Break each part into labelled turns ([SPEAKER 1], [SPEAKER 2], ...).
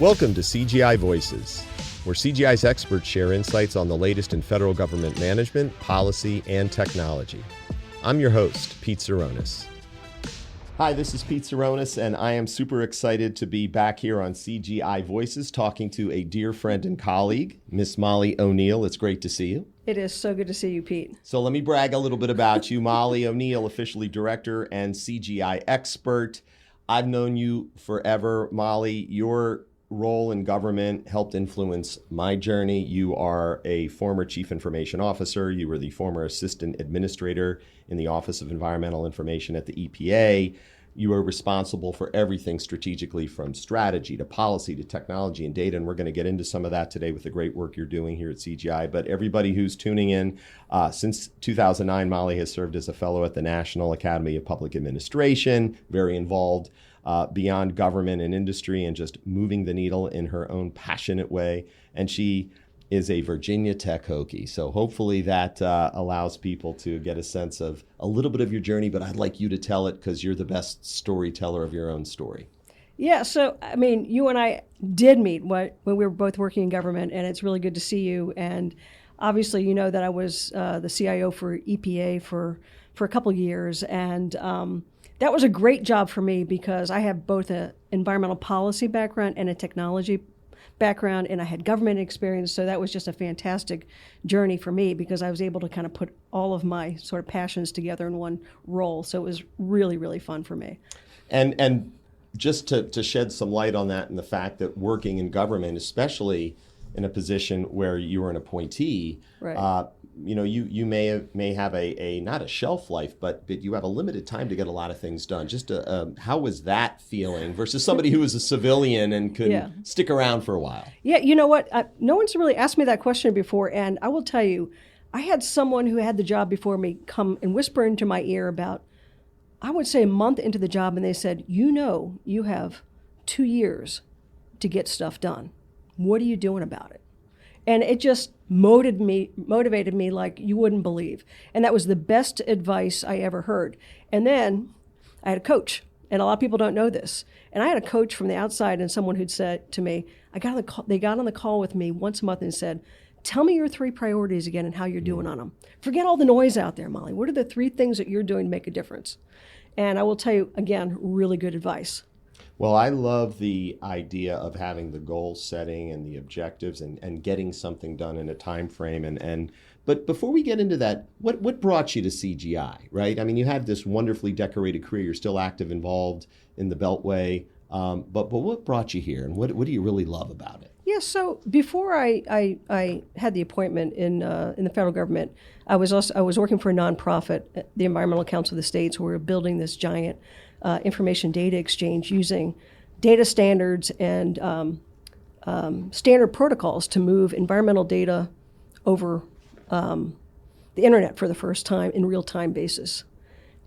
[SPEAKER 1] Welcome to CGI Voices, where CGI's experts share insights on the latest in federal government management, policy, and technology. I'm your host, Pete Tseronis. Hi, this is Pete Tseronis, and I am super excited to be back here on CGI Voices talking to a dear friend and colleague, Miss Molly O'Neill. It's great to see you.
[SPEAKER 2] It is so good to see you, Pete.
[SPEAKER 1] So let me brag a little bit about you. Molly O'Neill, officially director and CGI expert. I've known you forever. Molly, your role in government helped influence my journey. You are a former chief information officer. You were the former assistant administrator in the Office of Environmental Information at the EPA. You are responsible for everything strategically, from strategy to policy to technology and data. And we're going to get into some of that today with the great work you're doing here at CGI. But everybody who's tuning in, since 2009, Molly has served as a fellow at the National Academy of Public Administration, very involved beyond government and industry and just moving the needle in her own passionate way. And she is a Virginia Tech Hokie. So hopefully that allows people to get a sense of a little bit of your journey, but I'd like you to tell it because you're the best storyteller of your own story.
[SPEAKER 2] Yeah, so, I mean, you and I did meet when we were both working in government, and it's really good to see you. And obviously, you know that I was the CIO for EPA for a couple years, and that was a great job for me because I have both an environmental policy background and a technology background, and I had government experience. So that was just a fantastic journey for me because I was able to kind of put all of my sort of passions together in one role. So it was really, really fun for me.
[SPEAKER 1] And just to shed some light on that and the fact that working in government, especially in a position where you were an appointee,
[SPEAKER 2] right.
[SPEAKER 1] You may have a not a shelf life, but you have a limited time to get a lot of things done. Just how was that feeling versus somebody who was a civilian and could stick around for a while? Yeah,
[SPEAKER 2] you know what? No one's really asked me that question before, and I will tell you, I had someone who had the job before me come and whisper into my ear about, I would say, a month into the job, and they said, you have 2 years to get stuff done. What are you doing about it? And it just motivated me like you wouldn't believe. And that was the best advice I ever heard. And then I had a coach, and a lot of people don't know this. And I had a coach from the outside and someone who'd said to me, they got on the call with me once a month and said, tell me your 3 priorities again and how you're doing on them. Forget all the noise out there, Molly. What are the 3 things that you're doing to make a difference? And I will tell you, again, really good advice.
[SPEAKER 1] Well, I love the idea of having the goal setting and the objectives and getting something done in a time frame. But before we get into that, what brought you to CGI, right? I mean, you had this wonderfully decorated career. You're still active, involved in the Beltway. But what brought you here, and what do you really love about it?
[SPEAKER 2] Yeah, so before I had the appointment in the federal government, I was working for a nonprofit, the Environmental Council of the States, where we were building this giant information data exchange using data standards and standard protocols to move environmental data over the internet for the first time in real-time basis.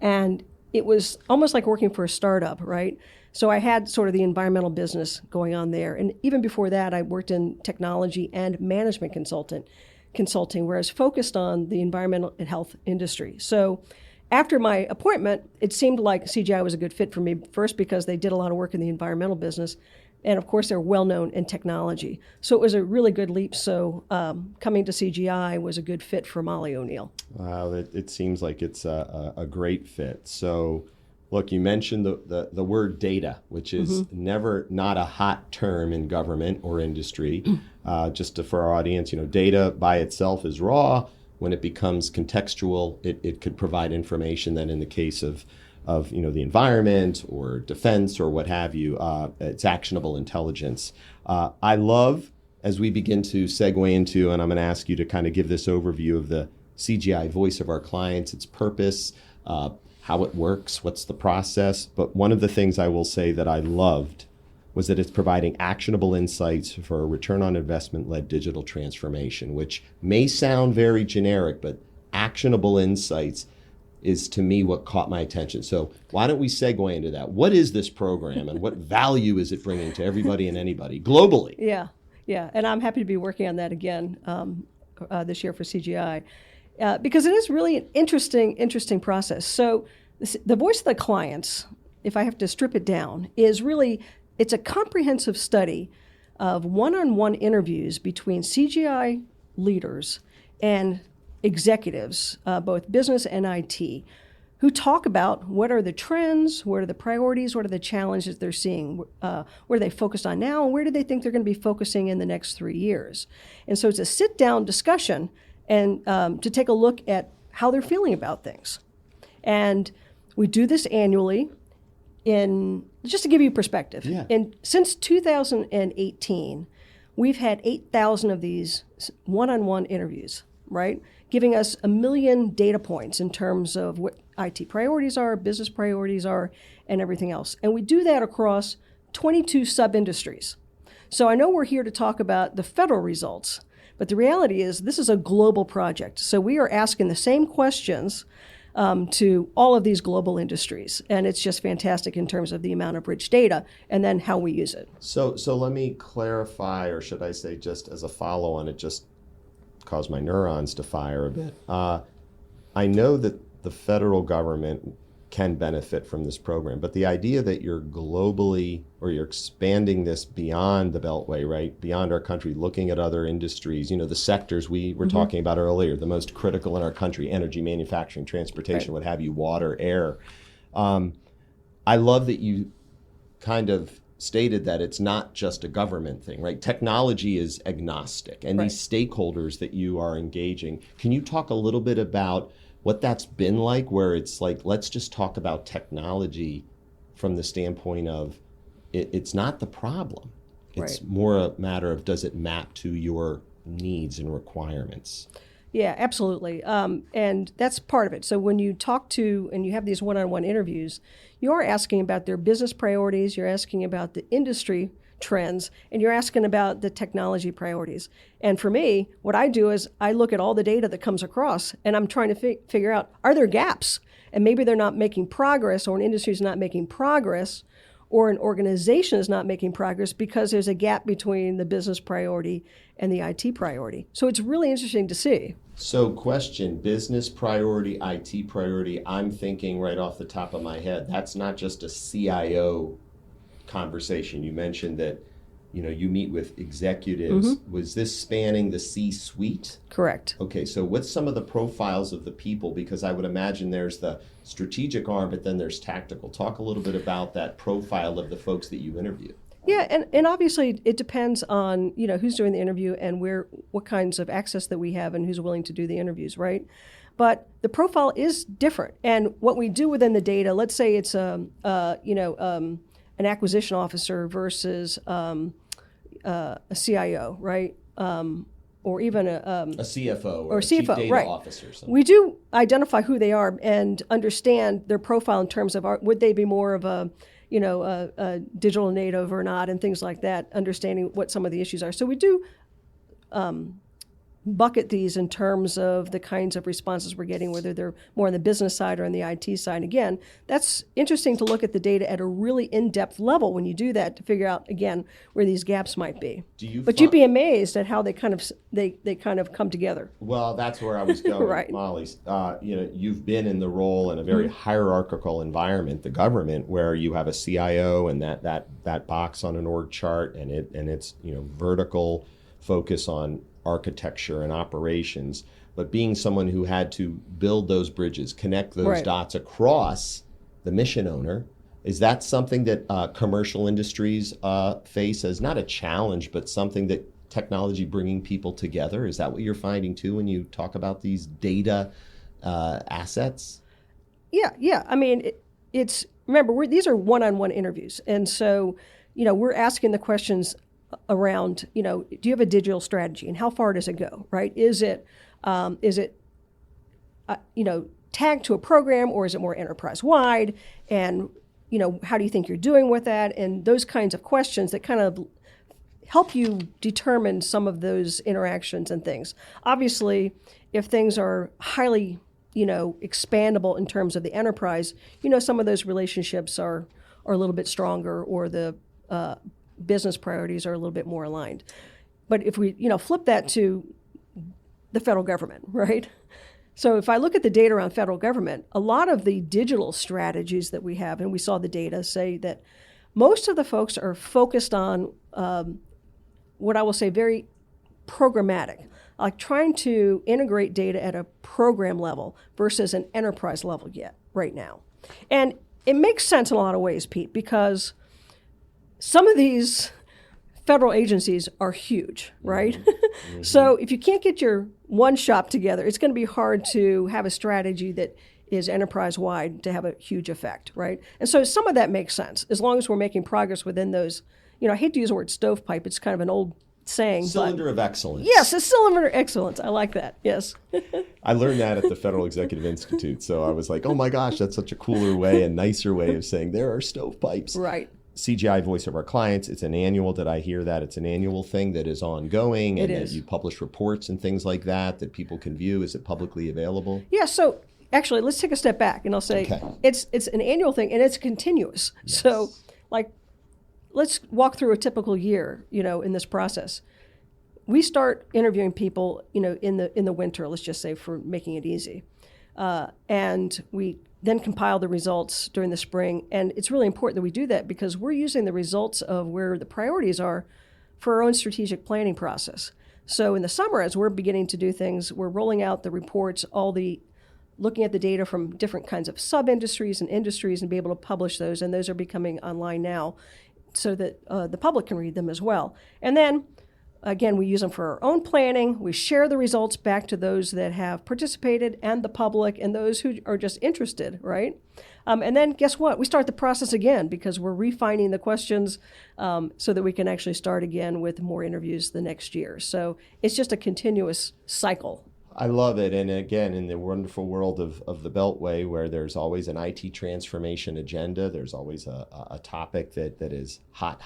[SPEAKER 2] And it was almost like working for a startup, right? So I had sort of the environmental business going on there. And even before that, I worked in technology and management consulting, where I was focused on the environmental and health industry. So after my appointment, it seemed like CGI was a good fit for me, first because they did a lot of work in the environmental business, and of course they're well-known in technology. So it was a really good leap. So coming to CGI was a good fit for Molly O'Neill.
[SPEAKER 1] Wow, it seems like it's a great fit. So look, you mentioned the word data, which is never not a hot term in government or industry. For our audience, data by itself is raw. When it becomes contextual, it could provide information that in the case of the environment or defense or what have you, it's actionable intelligence. I love, as we begin to segue into, and I'm going to ask you to kind of give this overview of the CGI voice of our clients, its purpose, how it works, what's the process. But one of the things I will say that I loved was that it's providing actionable insights for a return on investment-led digital transformation, which may sound very generic, but actionable insights is, to me, what caught my attention. So why don't we segue into that? What is this program, and what value is it bringing to everybody and anybody globally?
[SPEAKER 2] Yeah, and I'm happy to be working on that again this year for CGI. Because it is really an interesting process. So the voice of the clients, if I have to strip it down, is really, it's a comprehensive study of one-on-one interviews between CGI leaders and executives, both business and IT, who talk about what are the trends, what are the priorities, what are the challenges they're seeing, where are they focused on now, and where do they think they're going to be focusing in the next 3 years. And so it's a sit-down discussion and to take a look at how they're feeling about things. And we do this annually just to give you perspective.
[SPEAKER 1] Yeah.
[SPEAKER 2] And since 2018, we've had 8,000 of these one-on-one interviews, right? Giving us 1 million data points in terms of what IT priorities are, business priorities are, and everything else. And we do that across 22 sub-industries. So I know we're here to talk about the federal results, but the reality is this is a global project. So we are asking the same questions to all of these global industries. And it's just fantastic in terms of the amount of rich data and then how we use it.
[SPEAKER 1] So let me clarify, or should I say just as a follow-on, it just caused my neurons to fire a bit. I know that the federal government can benefit from this program, but the idea that you're globally, or you're expanding this beyond the Beltway, right, beyond our country, looking at other industries, the sectors we were talking about earlier, the most critical in our country, energy, manufacturing, transportation, what have you, water, air. I love that you kind of stated that it's not just a government thing, right? Technology is agnostic, and these stakeholders that you are engaging. Can you talk a little bit about what that's been like, where it's like, let's just talk about technology from the standpoint of it's not the problem. It's more a matter of, does it map to your needs and requirements?
[SPEAKER 2] Yeah, absolutely. And that's part of it. So when you talk to, and you have these one-on-one interviews, you're asking about their business priorities, you're asking about the industry trends, and you're asking about the technology priorities. And for me, what I do is I look at all the data that comes across, and I'm trying to figure out, are there gaps? And maybe they're not making progress, or an industry is not making progress, or an organization is not making progress because there's a gap between the business priority and the IT priority. So it's really interesting to see.
[SPEAKER 1] So question, business priority, IT priority, I'm thinking right off the top of my head, that's not just a CIO conversation. You mentioned that you meet with executives. Was this spanning the C-suite?
[SPEAKER 2] Correct.
[SPEAKER 1] Okay, so what's some of the profiles of the people? Because I would imagine there's the strategic arm, but then there's tactical. Talk a little bit about that profile of the folks that you interview.
[SPEAKER 2] Yeah, and obviously it depends on who's doing the interview and what kinds of access that we have and who's willing to do the interviews, right? But the profile is different, and what we do within the data. Let's say it's an acquisition officer versus a CIO, right? Or even a
[SPEAKER 1] CFO
[SPEAKER 2] or
[SPEAKER 1] a chief
[SPEAKER 2] CFO,
[SPEAKER 1] data
[SPEAKER 2] right.
[SPEAKER 1] officer. Something.
[SPEAKER 2] We do identify who they are and understand their profile in terms of would they be more of a digital native or not, and things like that, understanding what some of the issues are. So we do bucket these in terms of the kinds of responses we're getting, whether they're more on the business side or on the IT side. Again, that's interesting to look at the data at a really in-depth level when you do that to figure out, again, where these gaps might be. But you'd be amazed at how they kind of come together.
[SPEAKER 1] Well, that's where I was going,
[SPEAKER 2] Right.
[SPEAKER 1] Molly. You've been in the role in a very hierarchical environment, the government, where you have a CIO and that box on an org chart, and it's vertical focus on architecture and operations, but being someone who had to build those bridges, connect those dots across the mission owner, is that something that commercial industries face as not a challenge, but something that technology bringing people together? Is that what you're finding too when you talk about these data assets?
[SPEAKER 2] Yeah. I mean, remember, these are one-on-one interviews, and so we're asking the questions around, do you have a digital strategy, and how far does it go, right? Is it tagged to a program, or is it more enterprise-wide? And, how do you think you're doing with that? And those kinds of questions that kind of help you determine some of those interactions and things. Obviously, if things are highly, expandable in terms of the enterprise, some of those relationships are a little bit stronger, or the business priorities are a little bit more aligned. But if we, flip that to the federal government, right? So if I look at the data around federal government, a lot of the digital strategies that we have, and we saw the data say that most of the folks are focused on what I will say, very programmatic, like trying to integrate data at a program level versus an enterprise level yet right now. And it makes sense in a lot of ways, Pete, because some of these federal agencies are huge, right? Mm-hmm. So if you can't get your one shop together, it's going to be hard to have a strategy that is enterprise-wide to have a huge effect, right? And so some of that makes sense, as long as we're making progress within those, I hate to use the word stovepipe, it's kind of an old saying.
[SPEAKER 1] Cylinder of excellence.
[SPEAKER 2] Yes, a cylinder of excellence. I like that, yes.
[SPEAKER 1] I learned that at the Federal Executive Institute, so I was like, oh my gosh, that's such a cooler way and nicer way of saying there are stovepipes.
[SPEAKER 2] Right.
[SPEAKER 1] CGI Voice of Our Clients, it's an annual, that I hear that it's an annual thing that is ongoing, and that you publish reports and things like that people can view. Is it publicly available?
[SPEAKER 2] Yeah, so actually, let's take a step back, and I'll say it's an annual thing, and it's continuous. Yes. So, let's walk through a typical year, in this process. We start interviewing people, in the winter, let's just say, for making it easy. And we then compile the results during the spring. And it's really important that we do that because we're using the results of where the priorities are for our own strategic planning process. So in the summer, as we're beginning to do things, we're rolling out the reports, looking at the data from different kinds of sub-industries and industries and be able to publish those. And those are becoming online now so that the public can read them as well. And then, again, we use them for our own planning. We share the results back to those that have participated and the public and those who are just interested, right? And then guess what? We start the process again because we're refining the questions so that we can actually start again with more interviews the next year. So it's just a continuous cycle.
[SPEAKER 1] I love it. And again, in the wonderful world of the Beltway, where there's always an IT transformation agenda, there's always a topic that is hot,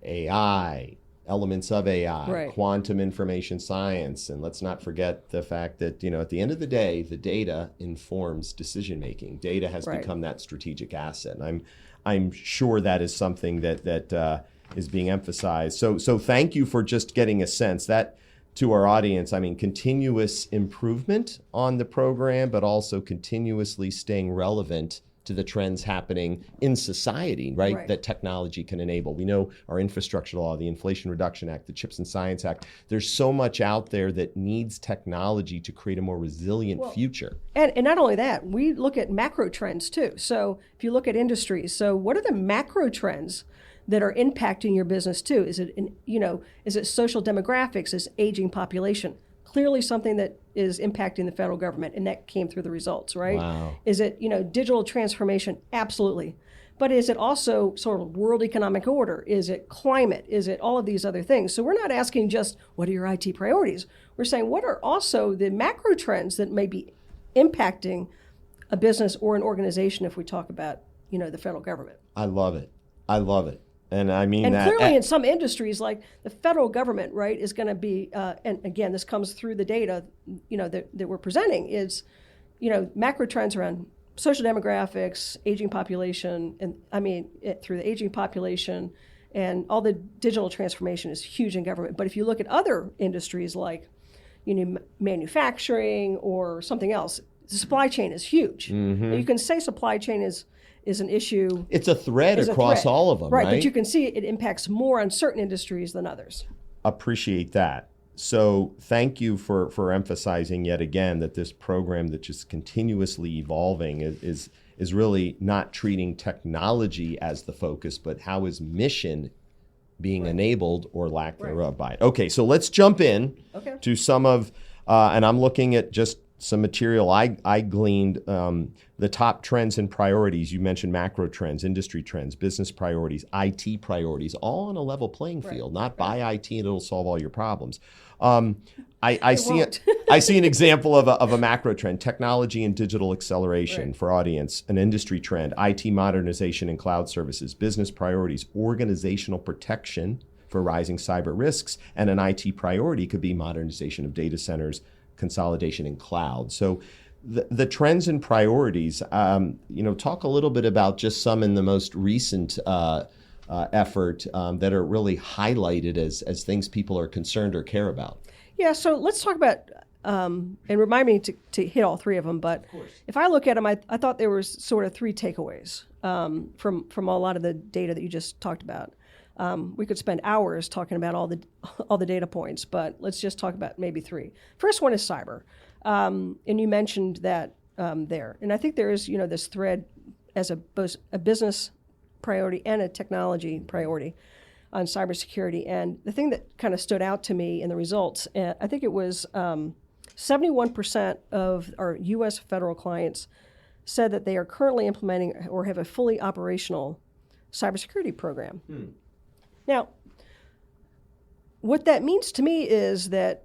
[SPEAKER 1] AI, elements of AI, right, quantum information science. And let's not forget the fact that, at the end of the day, the data informs decision making. Data has become that strategic asset. And I'm sure that is something that is being emphasized. So thank you for just getting a sense that to our audience, continuous improvement on the program, but also continuously staying relevant to the trends happening in society, right? That technology can enable. We know our infrastructure law, the Inflation Reduction Act, the CHIPS and Science Act, there's so much out there that needs technology to create a more resilient future.
[SPEAKER 2] And not only that, we look at macro trends too. So if you look at industries, so what are the macro trends that are impacting your business too? Is it social demographics? Is aging population? Clearly something that is impacting the federal government, and that came through the results, right?
[SPEAKER 1] Wow.
[SPEAKER 2] Is it, digital transformation? Absolutely. But is it also sort of world economic order? Is it climate? Is it all of these other things? So we're not asking just, what are your IT priorities? We're saying, what are also the macro trends that may be impacting a business or an organization if we talk about, the federal government?
[SPEAKER 1] I love it. And
[SPEAKER 2] clearly in some industries, like the federal government, right, is going to be, and again, this comes through the data, that we're presenting, is, macro trends around social demographics, aging population, and through the aging population, and all the digital transformation is huge in government. But if you look at other industries like, manufacturing or something else, the supply chain is huge. Mm-hmm. You can say supply chain is an issue.
[SPEAKER 1] It's a thread across all of them, right?
[SPEAKER 2] But you can see it impacts more on certain industries than others.
[SPEAKER 1] Appreciate that. So thank you for emphasizing yet again that this program that's just continuously evolving is really not treating technology as the focus, but how is mission being enabled or lack thereof by it. Okay, so let's jump in to some of, and I'm looking at just some material I gleaned, the top trends and priorities. You mentioned macro trends, industry trends, business priorities, IT priorities, all on a level playing field, not buy IT and it'll solve all your problems. I see an example of a macro trend, technology and digital acceleration for audience, an industry trend, IT modernization and cloud services, business priorities, organizational protection for rising cyber risks, and an IT priority could be modernization of data centers, consolidation in cloud. So the trends and priorities, talk a little bit about just some in the most recent effort that are really highlighted as things people are concerned or care about.
[SPEAKER 2] Yeah, so let's talk about, and remind me to hit all three of them, but if I look at them, I thought there was sort of three takeaways from a lot of the data that you just talked about. We could spend hours talking about all the data points, but let's just talk about maybe three. First one is cyber, and you mentioned that there, and I think there is this thread as both a business priority and a technology priority on cybersecurity. And the thing that kind of stood out to me in the results, I think it was 71% of our U.S. federal clients said that they are currently implementing or have a fully operational cybersecurity program. Now, what that means to me is that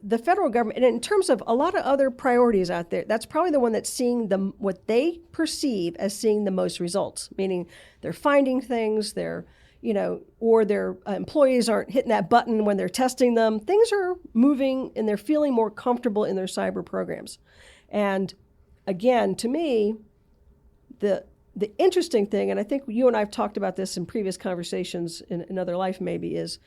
[SPEAKER 2] the federal government, and in terms of a lot of other priorities out there, that's probably the one that's seeing what they perceive as seeing the most results, meaning they're finding things, or their employees aren't hitting that button when they're testing them. Things are moving and they're feeling more comfortable in their cyber programs. And again, to me, the interesting thing, and I think you and I have talked about this in previous conversations in another life maybe, is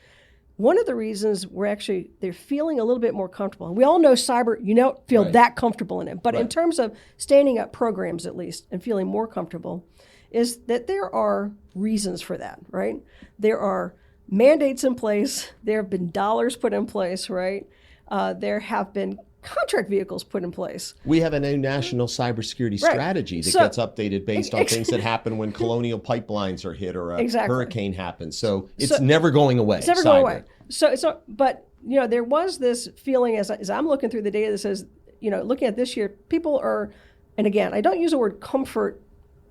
[SPEAKER 2] one of the reasons they're feeling a little bit more comfortable. And we all know cyber, you don't feel that comfortable in it. But in terms of standing up programs, at least, and feeling more comfortable, is that there are reasons for that, right? There are mandates in place. There have been dollars put in place, right? There have been contract vehicles put in place.
[SPEAKER 1] We have a new national cybersecurity strategy that gets updated based on things that happen when colonial pipelines are hit or a hurricane happens. So it's never going away.
[SPEAKER 2] It's never going away. So it's not, but there was this feeling as I'm looking through the data that says, looking at this year, people are, and again, I don't use the word comfort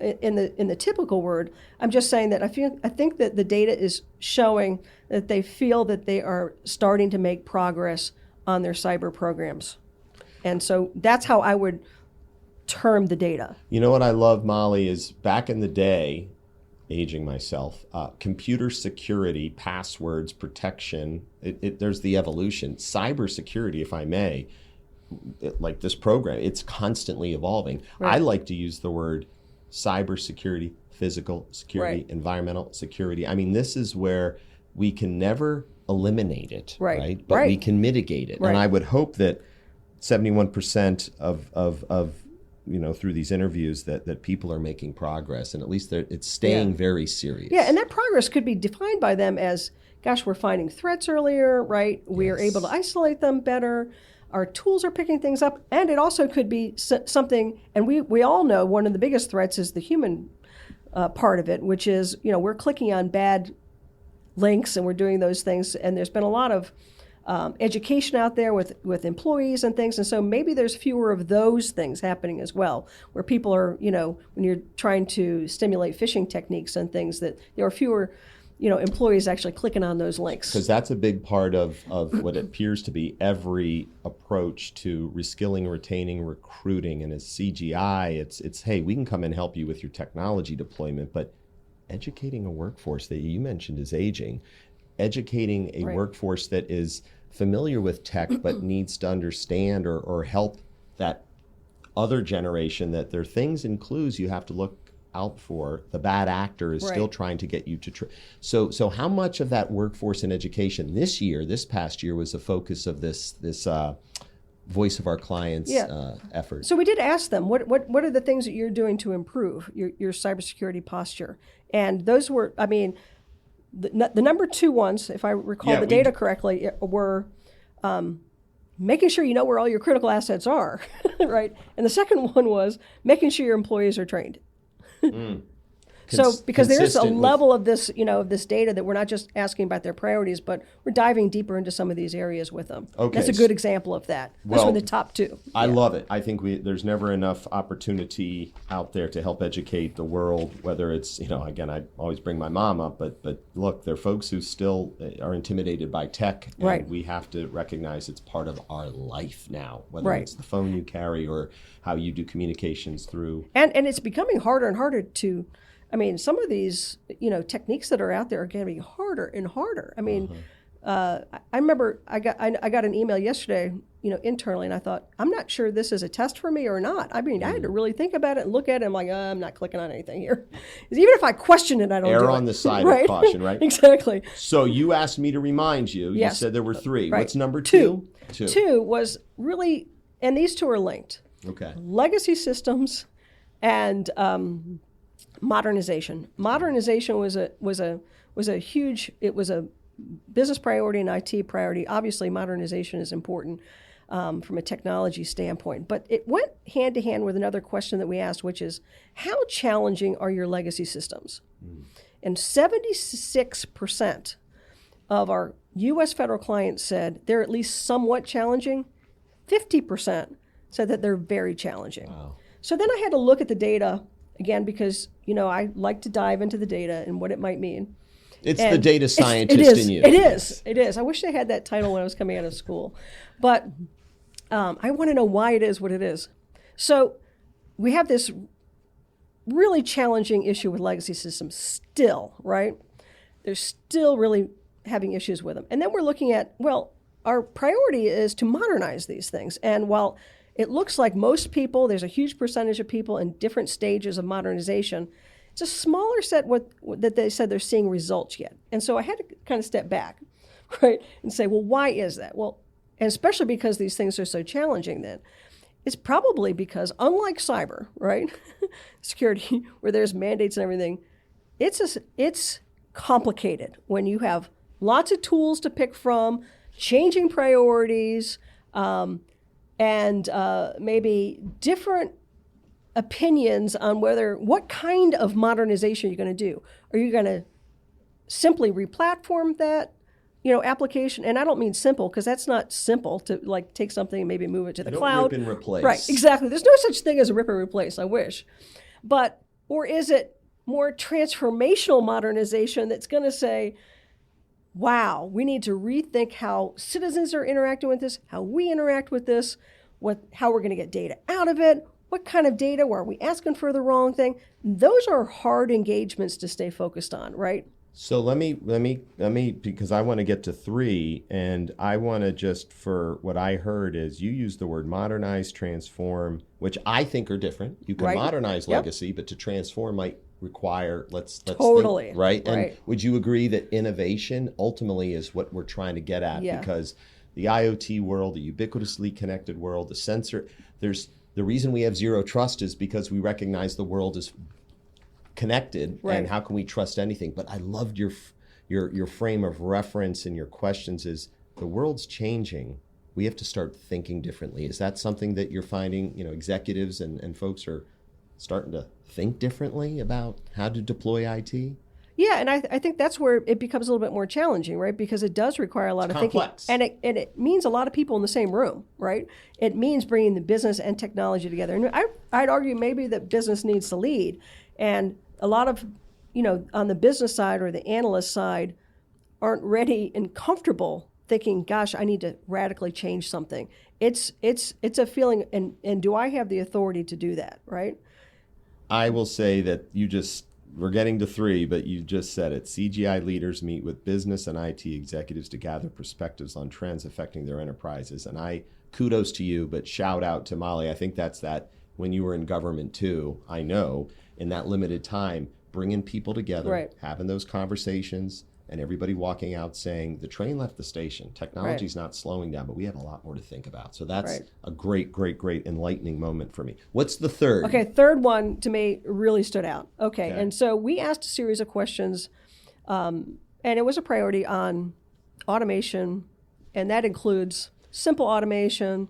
[SPEAKER 2] in the typical word. I'm just saying that I think that the data is showing that they feel that they are starting to make progress on their cyber programs. And so that's how I would term the data.
[SPEAKER 1] You know what I love, Molly, is back in the day, aging myself, computer security, passwords, protection, there's the evolution. Cybersecurity, if I may, like this program, it's constantly evolving. I like to use the word cybersecurity, physical security, environmental security. I mean, this is where we can never eliminate it, right? But we can mitigate it. And I would hope that 71% of through these interviews that people are making progress, and at least it's staying very serious.
[SPEAKER 2] Yeah, and that progress could be defined by them as, gosh, we're finding threats earlier, right? We are able to isolate them better. Our tools are picking things up, and it also could be something, and we all know one of the biggest threats is the human part of it, which is, we're clicking on bad links and we're doing those things, and there's been a lot of education out there with employees and things, and so maybe there's fewer of those things happening as well, where people are, when you're trying to stimulate phishing techniques and things, that there are fewer, employees actually clicking on those links.
[SPEAKER 1] Because that's a big part of what appears to be every approach to reskilling, retaining, recruiting, and as CGI, it's hey, we can come and help you with your technology deployment, but educating a workforce that you mentioned is aging. Educating a workforce that is familiar with tech but needs to understand or help that other generation that there are things and clues you have to look out for. The bad actor is still trying to get you to so how much of that workforce and education this past year was the focus of this voice of our clients effort?
[SPEAKER 2] So we did ask them, what are the things that you're doing to improve your cybersecurity posture? And those were, the number two ones, if I recall the data correctly, were making sure you know where all your critical assets are, right? And the second one was making sure your employees are trained. So because there's a level of this, of this data that we're not just asking about their priorities, but we're diving deeper into some of these areas with them. Okay. That's a good example of that. Those were the top two.
[SPEAKER 1] I love it. I think there's never enough opportunity out there to help educate the world, whether it's, again, I always bring my mom up, but look, there are folks who still are intimidated by tech, and we have to recognize it's part of our life now, whether it's the phone you carry or how you do communications through.
[SPEAKER 2] And it's becoming harder and harder to, some of these, techniques that are out there are getting harder and harder. I remember I got an email yesterday, internally, and I thought, I'm not sure this is a test for me or not. I had to really think about it and look at it. I'm like, I'm not clicking on anything here. Even if I question it, I don't do it.
[SPEAKER 1] Err on the side of caution, right?
[SPEAKER 2] Exactly.
[SPEAKER 1] So you asked me to remind you. You said there were three. What's number
[SPEAKER 2] two? Two was really, and these two are linked.
[SPEAKER 1] Okay.
[SPEAKER 2] Legacy systems and Modernization. Modernization was a huge. It was a business priority and IT priority. Obviously, modernization is important from a technology standpoint, but it went hand to hand with another question that we asked, which is, how challenging are your legacy systems? And 76% of our U.S. federal clients said they're at least somewhat challenging. 50% said that they're very challenging.
[SPEAKER 1] Wow.
[SPEAKER 2] So then I had to look at the data again because, I like to dive into the data and what it might mean.
[SPEAKER 1] It's the data scientist in you.
[SPEAKER 2] It is. It is. I wish I had that title when I was coming out of school. But I want to know why it is what it is. So we have this really challenging issue with legacy systems still, right? They're still really having issues with them. And then we're looking at, well, our priority is to modernize these things. And while it looks like most people, there's a huge percentage of people in different stages of modernization, it's a smaller set that they said they're seeing results yet. And so I had to kind of step back, right, and say, well, why is that? Well, and especially because these things are so challenging then, it's probably because unlike cyber, right, security, where there's mandates and everything, it's complicated when you have lots of tools to pick from, changing priorities, and maybe different opinions on what kind of modernization you're going to do. Are you going to simply replatform that, application? And I don't mean simple, because that's not simple to take something and maybe move it to the cloud.
[SPEAKER 1] Rip and replace.
[SPEAKER 2] Right, exactly. There's no such thing as a rip and replace, I wish. Or is it more transformational modernization that's going to say, wow, we need to rethink how citizens are interacting with this, how we interact with this, how we're going to get data out of it, what kind of data, where are we asking for the wrong thing? Those are hard engagements to stay focused on, right?
[SPEAKER 1] So let me, because I want to get to 3, and I want to just, for what I heard is you use the word modernize, transform, which I think are different. You can modernize legacy, but to transform might require, let's
[SPEAKER 2] totally
[SPEAKER 1] think, right? And would you agree that innovation ultimately is what we're trying to get at? Because the IoT world, the ubiquitously connected world, the sensor, the reason we have zero trust is because we recognize the world is connected, and how can we trust anything? But I loved your frame of reference and your questions is the world's changing. We have to start thinking differently. Is that something that you're finding, executives and folks are starting to think differently about how to deploy IT?
[SPEAKER 2] Yeah, and I think that's where it becomes a little bit more challenging, right? Because it does require a lot of
[SPEAKER 1] complex.
[SPEAKER 2] Thinking. And it means a lot of people in the same room, right? It means bringing the business and technology together. And I'd argue maybe that business needs to lead. And a lot of, on the business side or the analyst side aren't ready and comfortable thinking, gosh, I need to radically change something. It's a feeling, and do I have the authority to do that, right?
[SPEAKER 1] I will say that we're getting to 3, but you just said it. CGI leaders meet with business and IT executives to gather perspectives on trends affecting their enterprises. And kudos to you, but shout out to Molly. I think that's that when you were in government too, I know, in that limited time, bringing people together, having those conversations, and everybody walking out saying, the train left the station. Technology's not slowing down, but we have a lot more to think about. So that's a great, great, great enlightening moment for me. What's the third?
[SPEAKER 2] Okay, third one to me really stood out. Okay, and so we asked a series of questions, and it was a priority on automation, and that includes simple automation,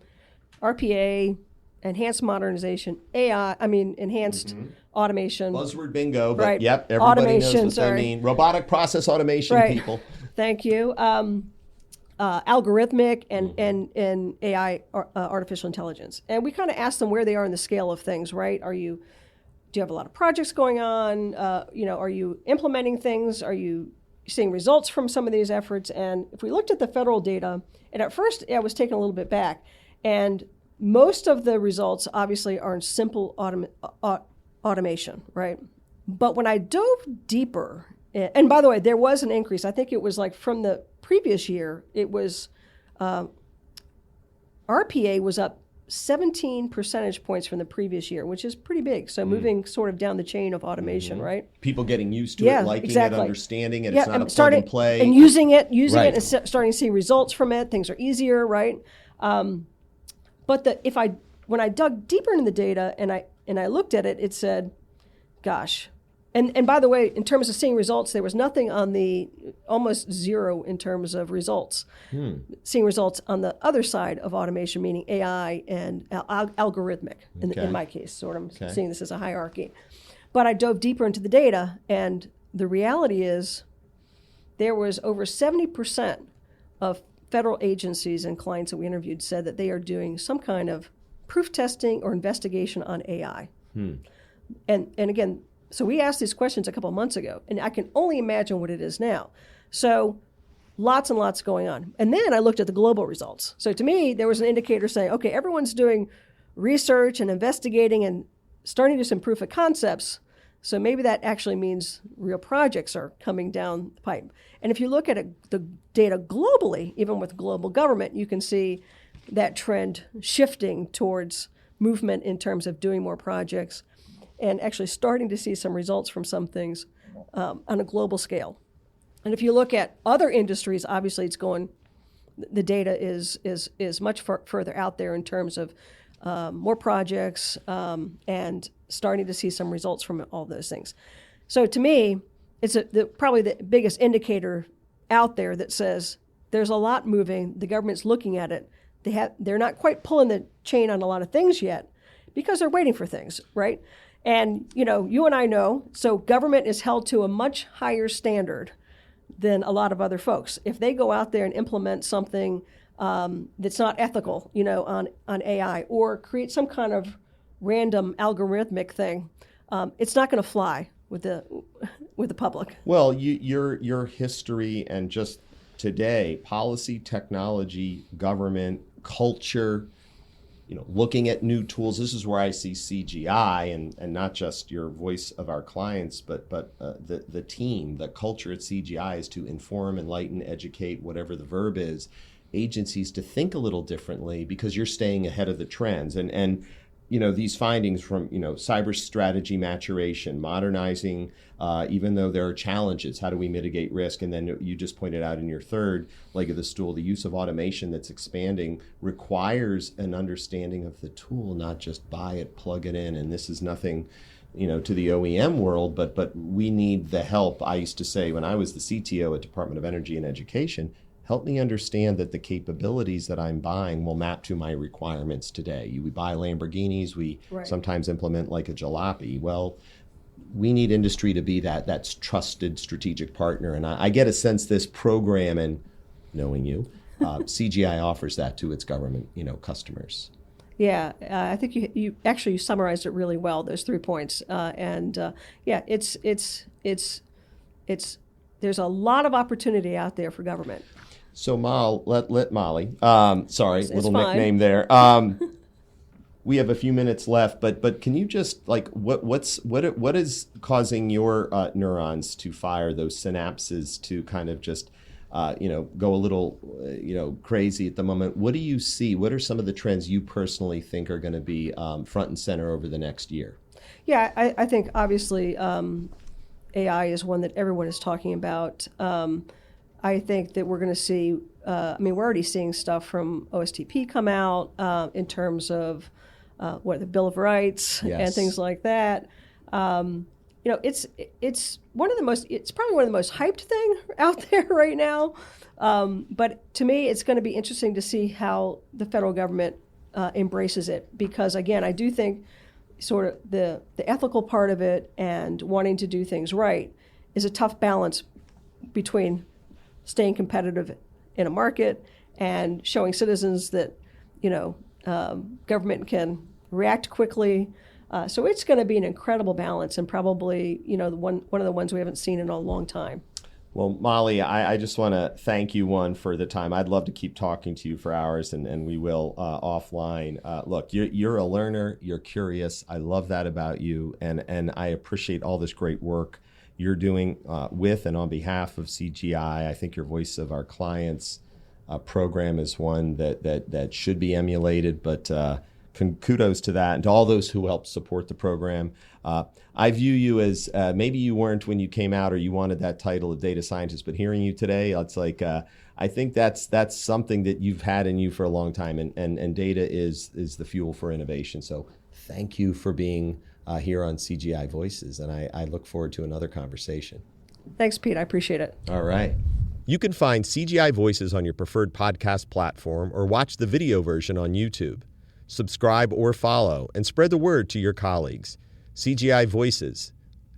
[SPEAKER 2] RPA, enhanced modernization, enhanced automation.
[SPEAKER 1] Buzzword bingo, but yep, everybody knows what they mean. Robotic process automation, people.
[SPEAKER 2] Thank you. Algorithmic and AI, artificial intelligence. And we kind of asked them where they are in the scale of things, right? Do you have a lot of projects going on? Are you implementing things? Are you seeing results from some of these efforts? And if we looked at the federal data, and at first I was taken a little bit back, and most of the results obviously are in simple automation, right? But when I dove deeper, and by the way, there was an increase. I think it was from the previous year, it was, RPA was up 17 percentage points from the previous year, which is pretty big. So moving sort of down the chain of automation, right?
[SPEAKER 1] People getting used to it, liking it, understanding it. It's not a plug and play.
[SPEAKER 2] And using it and starting to see results from it. Things are easier, right? But when I dug deeper into the data and I looked at it, it said, gosh, And by the way, in terms of seeing results, there was nothing on the almost zero in terms of results. Seeing results on the other side of automation, meaning AI and algorithmic, in my case, sort of seeing this as a hierarchy. But I dove deeper into the data, and the reality is there was over 70% of federal agencies and clients that we interviewed said that they are doing some kind of proof testing or investigation on AI. And again, so we asked these questions a couple of months ago, and I can only imagine what it is now. So lots and lots going on. And then I looked at the global results. So to me, there was an indicator saying, okay, everyone's doing research and investigating and starting to do some proof of concepts. So maybe that actually means real projects are coming down the pipe. And if you look at the data globally, even with global government, you can see that trend shifting towards movement in terms of doing more projects and actually starting to see some results from some things on a global scale. And if you look at other industries, obviously the data is much further out there in terms of more projects and starting to see some results from all those things. So to me, it's probably the biggest indicator out there that says there's a lot moving. The government's looking at it. They're not quite pulling the chain on a lot of things yet because they're waiting for things, right? And, you and I know, so government is held to a much higher standard than a lot of other folks. If they go out there and implement something that's not ethical, on AI, or create some kind of random algorithmic thing, it's not going to fly with the public.
[SPEAKER 1] Well, your history and just today, policy, technology, government, culture, looking at new tools. This is where I see CGI and not just your voice of our clients, but the team, the culture at CGI is to inform, enlighten, educate, whatever the verb is, agencies to think a little differently because you're staying ahead of the trends. And these findings from, cyber strategy maturation, modernizing, even though there are challenges, how do we mitigate risk? And then you just pointed out in your third leg of the stool, the use of automation that's expanding requires an understanding of the tool, not just buy it, plug it in. And this is nothing, to the OEM world, but we need the help. I used to say when I was the CTO at Department of Energy and Education, help me understand that the capabilities that I'm buying will map to my requirements today. We buy Lamborghinis, we sometimes implement like a jalopy. Well, we need industry to be that's trusted strategic partner. And I get a sense this program, and knowing you, CGI offers that to its government, customers.
[SPEAKER 2] Yeah, I think you actually summarized it really well, those 3 points. There's a lot of opportunity out there for government.
[SPEAKER 1] So let Molly, sorry,
[SPEAKER 2] it's
[SPEAKER 1] little
[SPEAKER 2] fine.
[SPEAKER 1] Nickname there. We have a few minutes left, but can you just what is causing your neurons to fire, those synapses to kind of just go a little crazy at the moment? What do you see? What are some of the trends you personally think are going to be front and center over the next year?
[SPEAKER 2] Yeah, I think obviously AI is one that everyone is talking about. I think that we're going to see, we're already seeing stuff from OSTP come out in terms of the Bill of Rights and things like that. It's probably one of the most hyped thing out there right now. But to me, it's going to be interesting to see how the federal government embraces it, because again, I do think sort of the ethical part of it and wanting to do things right is a tough balance between staying competitive in a market and showing citizens that government can react quickly. So it's going to be an incredible balance, and probably one of the ones we haven't seen in a long time.
[SPEAKER 1] Well, Molly, I just want to thank you, for the time. I'd love to keep talking to you for hours, and we will offline. Look, you're a learner. You're curious. I love that about you, and I appreciate all this great work you're doing with and on behalf of CGI. I think your voice of our clients program is one that should be emulated, but kudos to that and to all those who helped support the program. I view you as maybe you weren't when you came out or you wanted that title of data scientist, but hearing you today, it's like I think that's something that you've had in you for a long time, and data is the fuel for innovation. So thank you for being here on CGI Voices, and I look forward to another conversation.
[SPEAKER 2] Thanks, Pete. I appreciate it.
[SPEAKER 1] All right. You can find CGI Voices on your preferred podcast platform or watch the video version on YouTube. Subscribe or follow and spread the word to your colleagues. CGI Voices,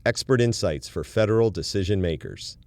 [SPEAKER 1] expert insights for federal decision makers.